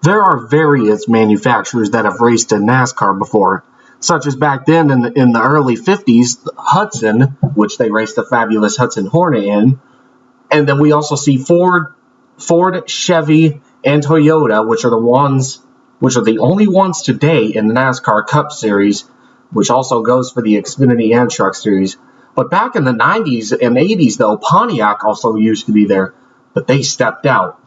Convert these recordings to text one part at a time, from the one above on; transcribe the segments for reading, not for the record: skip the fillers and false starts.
There are various manufacturers that have raced in NASCAR before, such as back then in the early 50s, Hudson, which they raced the fabulous Hudson Hornet in, and then we also see Ford, Chevy, and Toyota, which are the only ones today in the NASCAR Cup Series, which also goes for the Xfinity and Truck Series. But back in the 90s and 80s, though, Pontiac also used to be there, but they stepped out.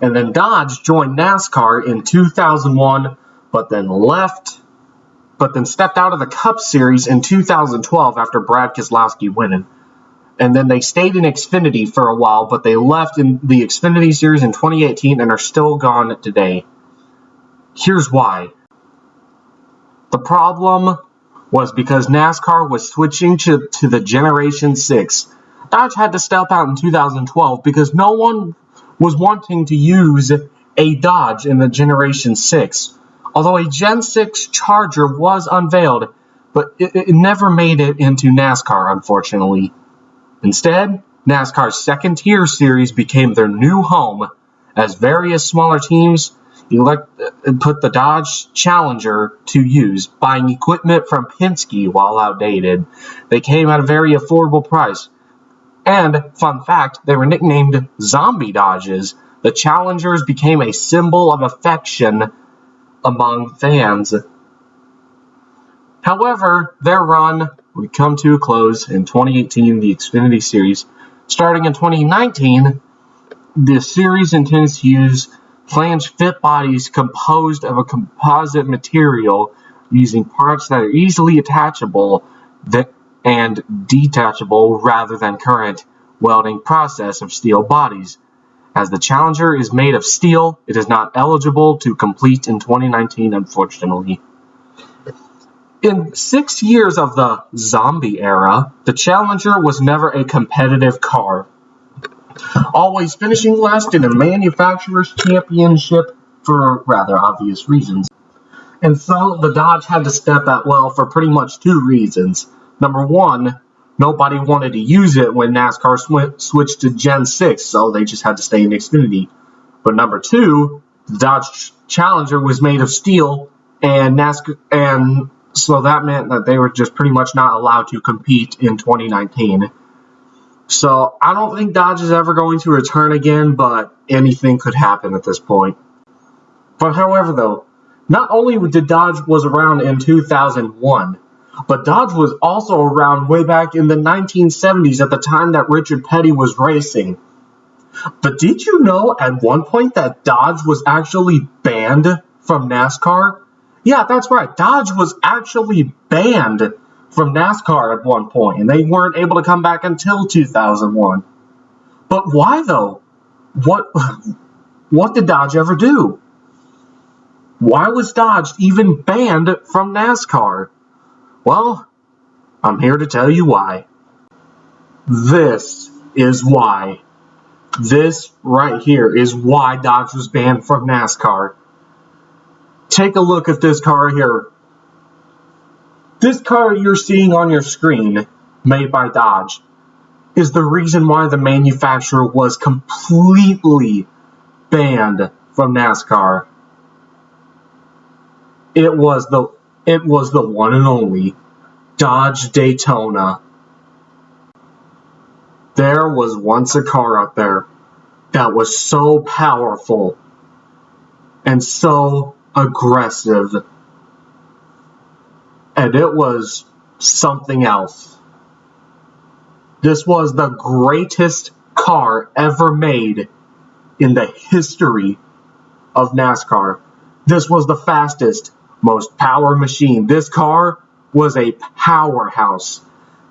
And then Dodge joined NASCAR in 2001, but then stepped out of the Cup Series in 2012 after Brad Keselowski winning. And then they stayed in Xfinity for a while, but they left in the Xfinity Series in 2018 and are still gone today. Here's why. The problem was because NASCAR was switching to the Generation 6. Dodge had to step out in 2012 because no one was wanting to use a Dodge in the Generation 6. Although a Gen 6 Charger was unveiled, but it never made it into NASCAR, unfortunately. Instead, NASCAR's second tier series became their new home as various smaller teams put the Dodge Challenger to use, buying equipment from Penske while outdated. They came at a very affordable price. And, fun fact, they were nicknamed Zombie Dodges. The Challengers became a symbol of affection among fans. However, their run would come to a close in 2018, the Xfinity Series. Starting in 2019, the series intends to use flange fit bodies composed of a composite material using parts that are easily attachable and detachable rather than current welding process of steel bodies. As the Challenger is made of steel, it is not eligible to compete in 2019, unfortunately. In 6 years of the zombie era, the Challenger was never a competitive car, always finishing last in a manufacturer's championship for rather obvious reasons. And so the Dodge had to step out, well, for pretty much two reasons. Number one, nobody wanted to use it when NASCAR switched to Gen 6, so they just had to stay in Xfinity. But number two, the Dodge Challenger was made of steel, and so that meant that they were just pretty much not allowed to compete in 2019. So I don't think Dodge is ever going to return again, but anything could happen at this point. But however, though, not only did Dodge was around in 2001, but Dodge was also around way back in the 1970s at the time that Richard Petty was racing. But did you know at one point that Dodge was actually banned from NASCAR? Yeah, that's right. Dodge was actually banned from NASCAR at one point, and they weren't able to come back until 2001. But why, though? What did Dodge ever do? Why was Dodge even banned from NASCAR? Well, I'm here to tell you why. This is why. This right here is why Dodge was banned from NASCAR. Take a look at this car here. This car you're seeing on your screen, made by Dodge, is the reason why the manufacturer was completely banned from NASCAR. It was the one and only Dodge Daytona. There was once a car out there that was so powerful and so aggressive, and it was something else. This was the greatest car ever made in the history of NASCAR. This was the fastest, most power machine. This car was a powerhouse.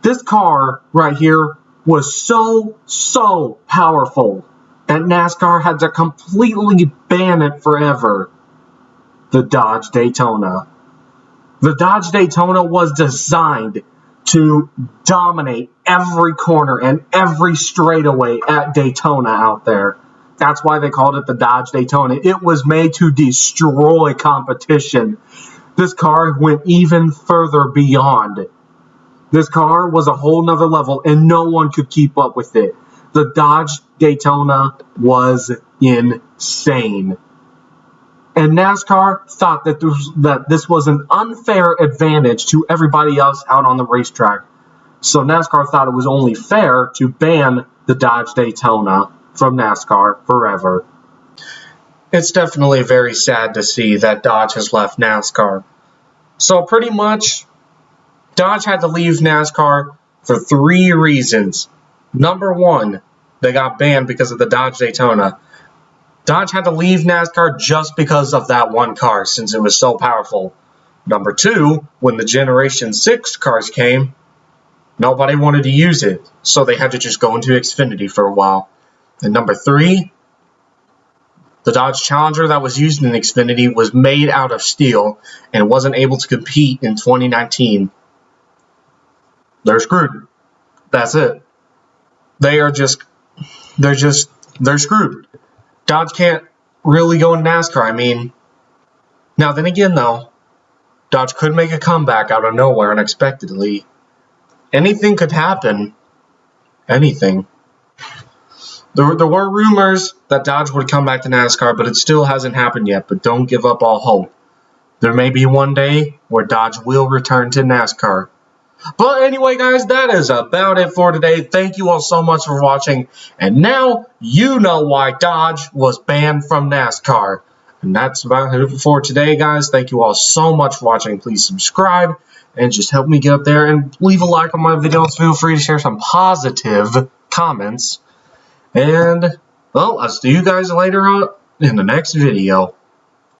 This car right here was so powerful that NASCAR had to completely ban it forever. The Dodge Daytona. The Dodge Daytona was designed to dominate every corner and every straightaway at Daytona out there. That's why they called it the Dodge Daytona. It was made to destroy competition. This car went even further beyond. This car was a whole nother level, and no one could keep up with it. The Dodge Daytona was insane. And NASCAR thought that this was an unfair advantage to everybody else out on the racetrack. So NASCAR thought it was only fair to ban the Dodge Daytona from NASCAR forever. It's definitely very sad to see that Dodge has left NASCAR. So pretty much, Dodge had to leave NASCAR for 3 reasons. Number 1, they got banned because of the Dodge Daytona. Dodge had to leave NASCAR just because of that one car, since it was so powerful. Number 2, when the Generation 6 cars came, nobody wanted to use it, so they had to just go into Xfinity for a while. And number 3, the Dodge Challenger that was used in Xfinity was made out of steel and wasn't able to compete in 2019. They're screwed. That's it. They're screwed. Dodge can't really go in NASCAR. I mean, now then again though, Dodge could make a comeback out of nowhere unexpectedly. Anything could happen. Anything. There were rumors that Dodge would come back to NASCAR, but it still hasn't happened yet. But don't give up all hope. There may be one day where Dodge will return to NASCAR. But anyway, guys, that is about it for today. Thank you all so much for watching. And now you know why Dodge was banned from NASCAR. And that's about it for today, guys. Thank you all so much for watching. Please subscribe and just help me get up there. And leave a like on my videos. Feel free to share some positive comments. And, well, I'll see you guys later on in the next video.